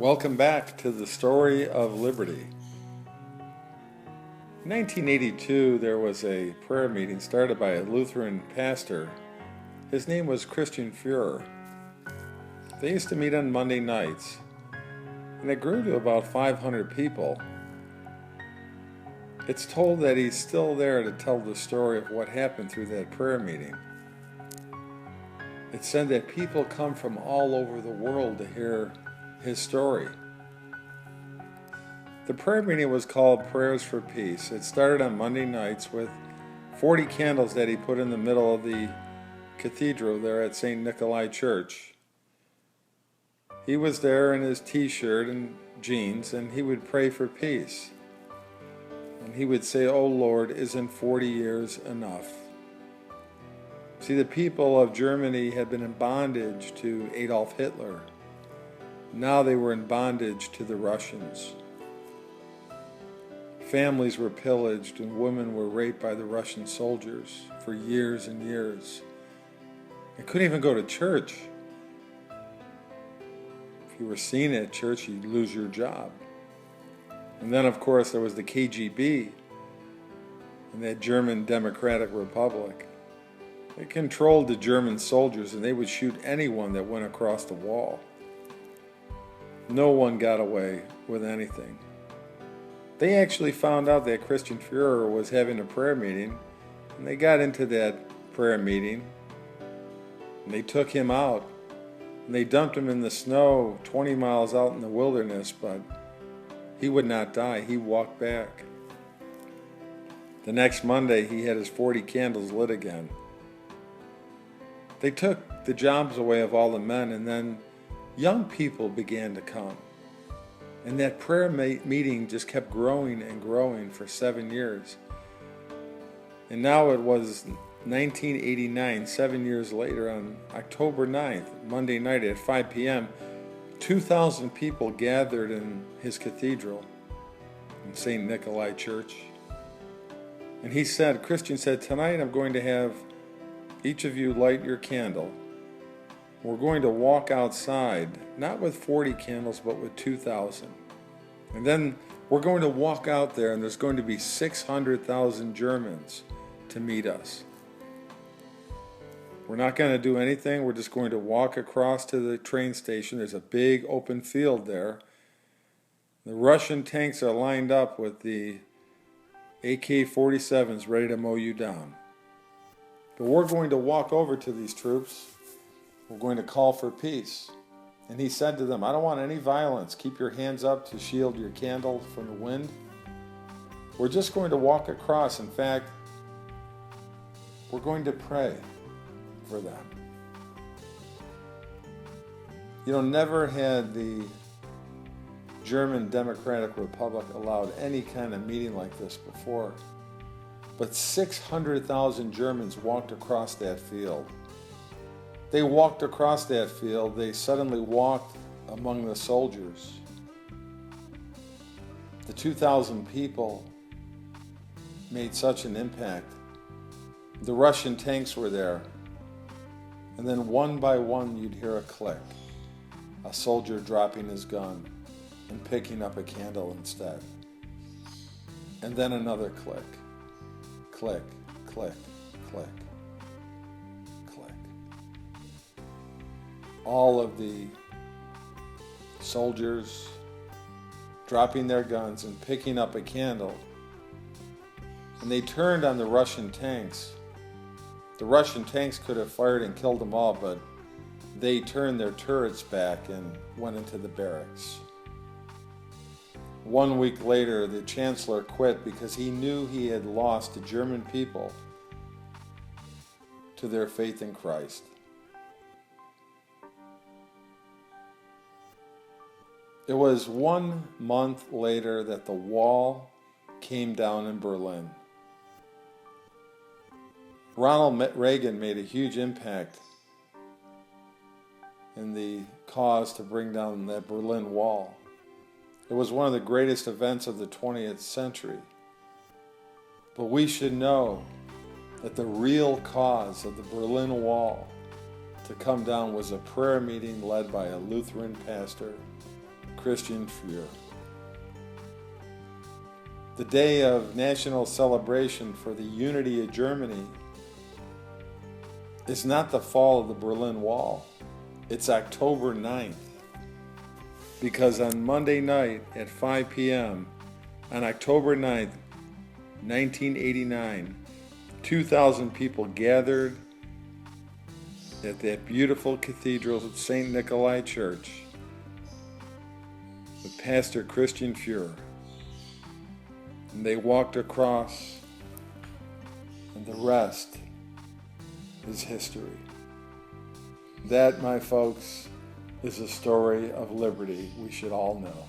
Welcome back to the Story of Liberty. In 1982, there was a prayer meeting started by a Lutheran pastor. His name was Christian Führer. They used to meet on Monday nights, and it grew to about 500 people. It's told that he's still there to tell the story of what happened through that prayer meeting. It's said that people come from all over the world to hear his story. The prayer meeting was called Prayers for Peace. It started on Monday nights with 40 candles that he put in the middle of the cathedral there at St. Nikolai Church. He was there in his t-shirt and jeans, and he would pray for peace. And he would say, "Oh Lord, isn't 40 years enough?" See, the people of Germany had been in bondage to Adolf Hitler. Now they were in bondage to the Russians. Families were pillaged and women were raped by the Russian soldiers for years and years. They couldn't even go to church. If you were seen at church, you'd lose your job. And then, of course, there was the KGB and that German Democratic Republic. They controlled the German soldiers, and they would shoot anyone that went across the wall. No one got away with anything. They actually found out that Christian Führer was having a prayer meeting, and they got into that prayer meeting, and they took him out, and they dumped him in the snow 20 miles out in the wilderness, but he would not die. He walked back. The next Monday, he had his 40 candles lit again. They took the jobs away of all the men, and then young people began to come. And that prayer meeting just kept growing and growing for 7 years. And now it was 1989, 7 years later, on October 9th, Monday night at 5 p.m., 2,000 people gathered in his cathedral in St. Nikolai Church. And Christian said, "Tonight I'm going to have each of you light your candle. We're going to walk outside, not with 40 candles, but with 2,000. And then we're going to walk out there, and there's going to be 600,000 Germans to meet us. We're not going to do anything. We're just going to walk across to the train station. There's a big open field there. The Russian tanks are lined up with the AK-47s ready to mow you down. But we're going to walk over to these troops. We're going to call for peace." And he said to them, "I don't want any violence. Keep your hands up to shield your candle from the wind. We're just going to walk across. In fact, we're going to pray for them." Never had the German Democratic Republic allowed any kind of meeting like this before. But 600,000 Germans walked across that field. They walked across that field. They suddenly walked among the soldiers. The 2,000 people made such an impact. The Russian tanks were there. And then one by one you'd hear a click. A soldier dropping his gun and picking up a candle instead. And then another click. Click, click, click, click. All of the soldiers dropping their guns and picking up a candle. And they turned on the Russian tanks. The Russian tanks could have fired and killed them all, but they turned their turrets back and went into the barracks. 1 week later, the chancellor quit because he knew he had lost the German people to their faith in Christ. It was 1 month later that the wall came down in Berlin. Ronald Reagan made a huge impact in the cause to bring down that Berlin Wall. It was one of the greatest events of the 20th century. But we should know that the real cause of the Berlin Wall to come down was a prayer meeting led by a Lutheran pastor, Christian Führer. The day of national celebration for the unity of Germany is not the fall of the Berlin Wall. It's October 9th. Because on Monday night at 5 p.m., on October 9th, 1989, 2,000 people gathered at that beautiful cathedral of St. Nikolai Church with Pastor Christian Führer. And they walked across, and the rest is history. That, my folks, is a story of liberty we should all know.